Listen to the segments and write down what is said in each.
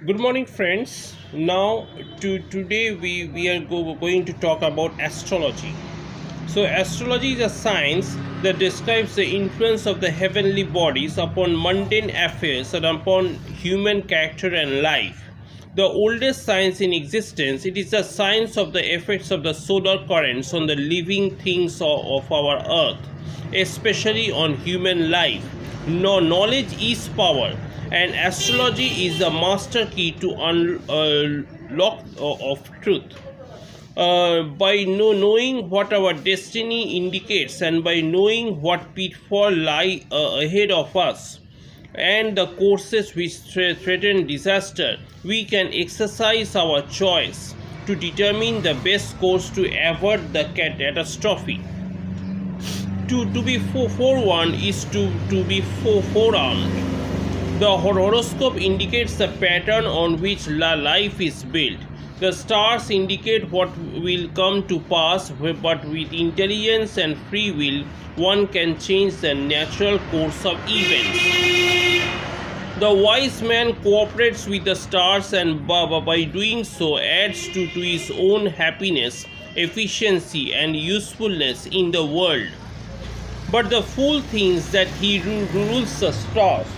Good morning, friends. Today we are going to talk about astrology. So, astrology is a science that describes the influence of the heavenly bodies upon mundane affairs and upon human character and life. The oldest science in existence, it is the science of the effects of the solar currents on the living things of our earth, especially on human life. No, knowledge is power, and astrology is the master key to unlock of truth. By knowing what our destiny indicates and by knowing what pitfall lie ahead of us and the courses which threaten disaster, we can exercise our choice to determine the best course to avoid the catastrophe. To be forewarned is to be forearmed. The horoscope indicates the pattern on which life is built. The stars indicate what will come to pass, but with intelligence and free will, one can change the natural course of events. The wise man cooperates with the stars and by doing so adds to his own happiness, efficiency, and usefulness in the world. But the fool thinks that he rules the stars.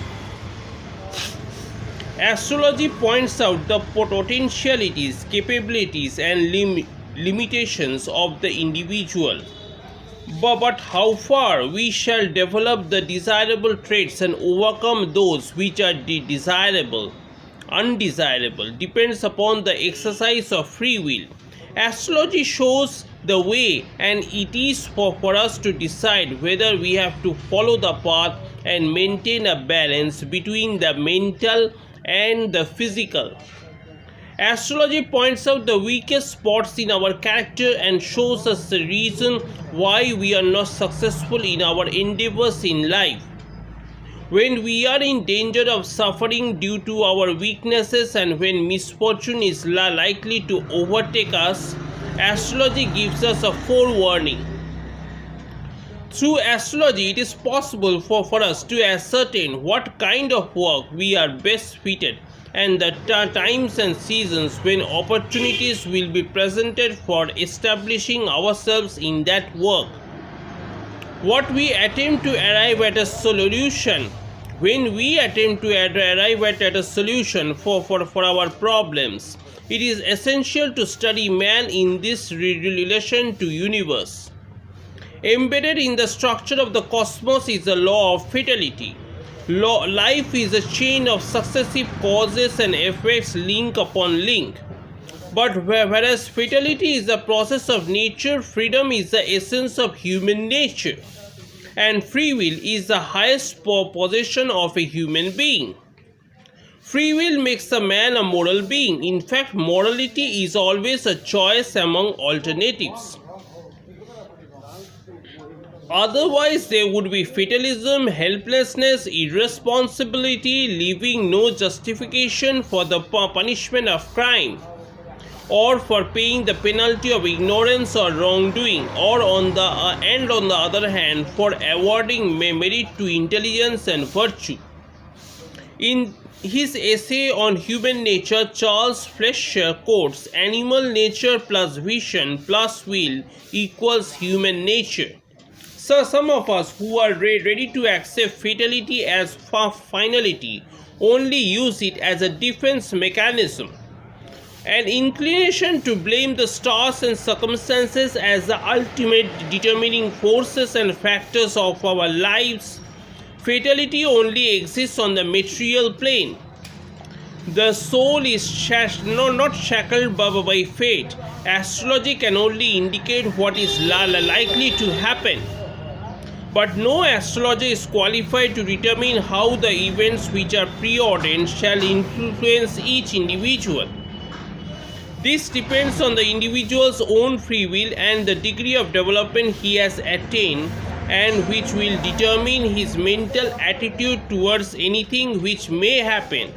Astrology points out the potentialities, capabilities, and limitations of the individual. But how far we shall develop the desirable traits and overcome those which are undesirable, depends upon the exercise of free will. Astrology shows the way, and it is for us to decide whether we have to follow the path and maintain a balance between the mental and the physical. Astrology points out the weakest spots in our character and shows us the reason why we are not successful in our endeavors in life. When we are in danger of suffering due to our weaknesses and when misfortune is likely to overtake us, astrology gives us a forewarning. Through astrology, it is possible for us to ascertain what kind of work we are best fitted and the times and seasons when opportunities will be presented for establishing ourselves in that work. What we attempt to arrive at a solution, when we attempt to arrive at a solution for our problems, it is essential to study man in this relation to universe. Embedded in the structure of the cosmos is the law of fatality. Life is a chain of successive causes and effects, link upon link. But whereas fatality is the process of nature, freedom is the essence of human nature. And free will is the highest possession of a human being. Free will makes a man a moral being. In fact, morality is always a choice among alternatives. Otherwise, there would be fatalism, helplessness, irresponsibility, leaving no justification for the punishment of crime, or for paying the penalty of ignorance or wrongdoing, or on the other hand, for awarding merit to intelligence and virtue. In his essay on human nature, Charles Fletcher quotes, "Animal nature plus vision plus will equals human nature." So some of us who are ready to accept fatality as finality only use it as a defense mechanism. An inclination to blame the stars and circumstances as the ultimate determining forces and factors of our lives. Fatality only exists on the material plane. The soul is not shackled by fate. Astrology can only indicate what is likely to happen. But no astrologer is qualified to determine how the events which are preordained shall influence each individual. This depends on the individual's own free will and the degree of development he has attained, and which will determine his mental attitude towards anything which may happen.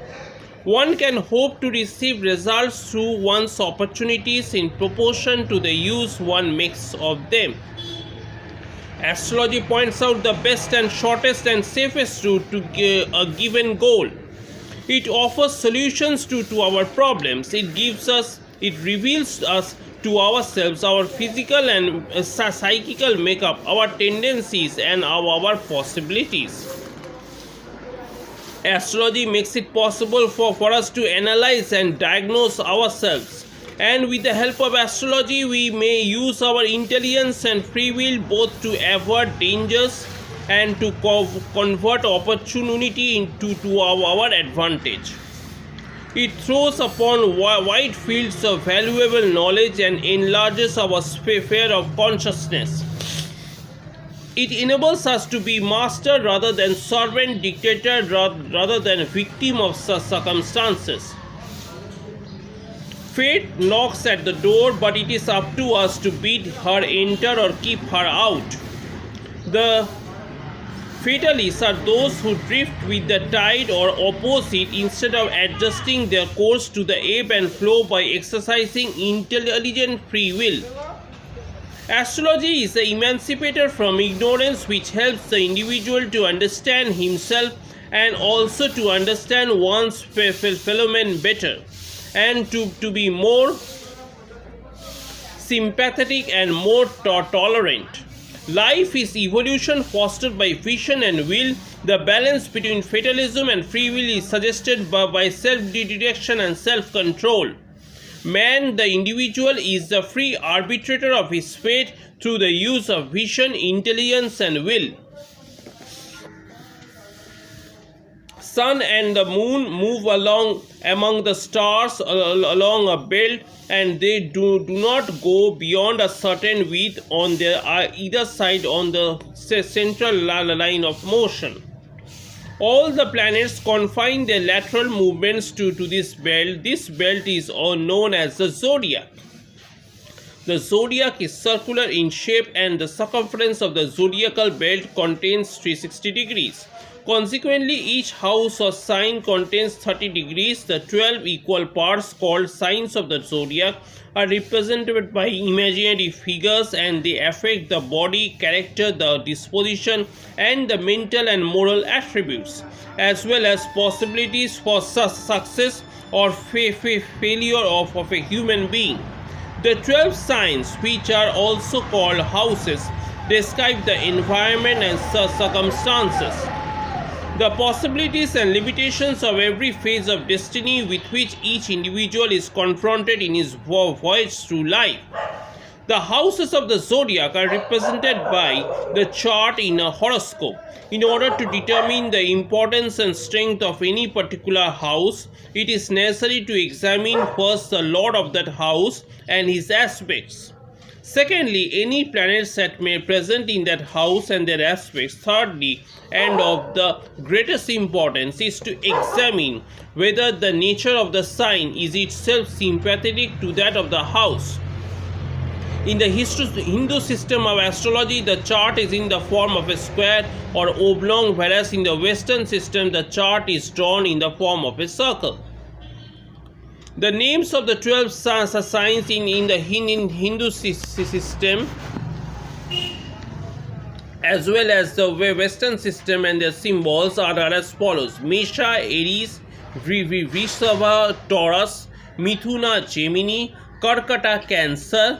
One can hope to receive results through one's opportunities in proportion to the use one makes of them. Astrology points out the best and shortest and safest route to a given goal. It offers solutions to our problems. It reveals us to ourselves, our physical and psychical makeup, our tendencies and our possibilities. Astrology makes it possible for us to analyze and diagnose ourselves. And with the help of astrology, we may use our intelligence and free will both to avoid dangers and to convert opportunity into our advantage. It throws upon wide fields of valuable knowledge and enlarges our sphere of consciousness. It enables us to be master rather than servant, dictator rather than victim of circumstances. Fate knocks at the door, but it is up to us to bid her enter or keep her out. The fatalists are those who drift with the tide or oppose it instead of adjusting their course to the ebb and flow by exercising intelligent free will. Astrology is the emancipator from ignorance, which helps the individual to understand himself and also to understand one's fellow men better, and to be more sympathetic and more tolerant. Life is evolution fostered by vision and will. The balance between fatalism and free will is suggested by self-direction and self-control. Man, the individual, is the free arbitrator of his fate through the use of vision, intelligence and will. Sun and the moon move along among the stars along a belt, and they do not go beyond a certain width on their either side on the central line of motion. All the planets confine their lateral movements to this belt. This belt is known as the zodiac. The zodiac is circular in shape, and the circumference of the zodiacal belt contains 360 degrees. Consequently, each house or sign contains 30 degrees. The 12 equal parts called signs of the zodiac are represented by imaginary figures, and they affect the body, character, the disposition, and the mental and moral attributes, as well as possibilities for success or failure of a human being. The 12 signs, which are also called houses, describe the environment and circumstances, the possibilities and limitations of every phase of destiny with which each individual is confronted in his voyage through life. The houses of the zodiac are represented by the chart in a horoscope. In order to determine the importance and strength of any particular house, it is necessary to examine first the lord of that house and his aspects. Secondly, any planets that may present in that house and their aspects. Thirdly, and of the greatest importance, is to examine whether the nature of the sign is itself sympathetic to that of the house. In the Hindu system of astrology, the chart is in the form of a square or oblong, whereas in the Western system, the chart is drawn in the form of a circle. The names of the 12 signs in the Hindu system, as well as the Western system, and their symbols are as follows: Mesha, Aries; Vrishabha, Taurus; Mithuna, Gemini; Karkata, Cancer;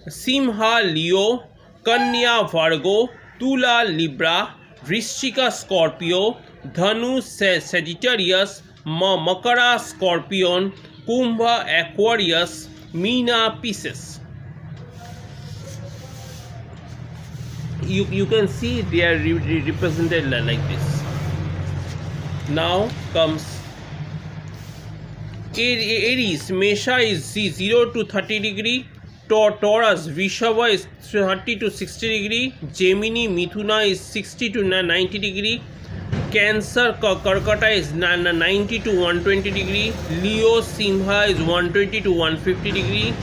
Simha, Leo; Kanya, Virgo; Tula, Libra; Vrishchika, Scorpio; Dhanu, Sagittarius; Makara, Scorpion; Kumbha, Aquarius; Meena, Pisces. You can see they are represented like this. Now comes Aries. Mesha is 0 to 30 degree. Taurus, Vrishabha is 30 to 60 degree. Gemini, Mithuna is 60 to 90 degree. Cancer, Karkata is 90 to 120 degree. Leo, Simha is 120 to 150 degree.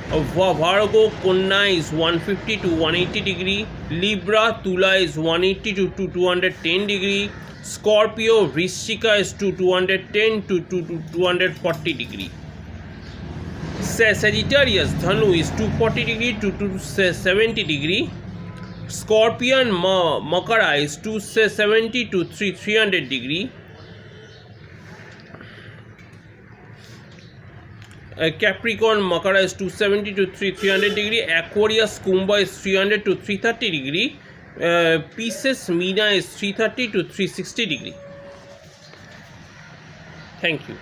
Virgo, Kanya is 150 to 180 degree. Libra, Tula is 180 to 210 degree. Scorpio, Vrishchika is 210 to 240 degree. Sagittarius, Dhanu is 240 degree to 270 degree. Scorpion, Makara is 270 to 300 degree. Capricorn Makara is 270 to 300 degree. Aquarius Kumbha is 300 to 330 degree. Pisces Meena is 330 to 360 degree. Thank you.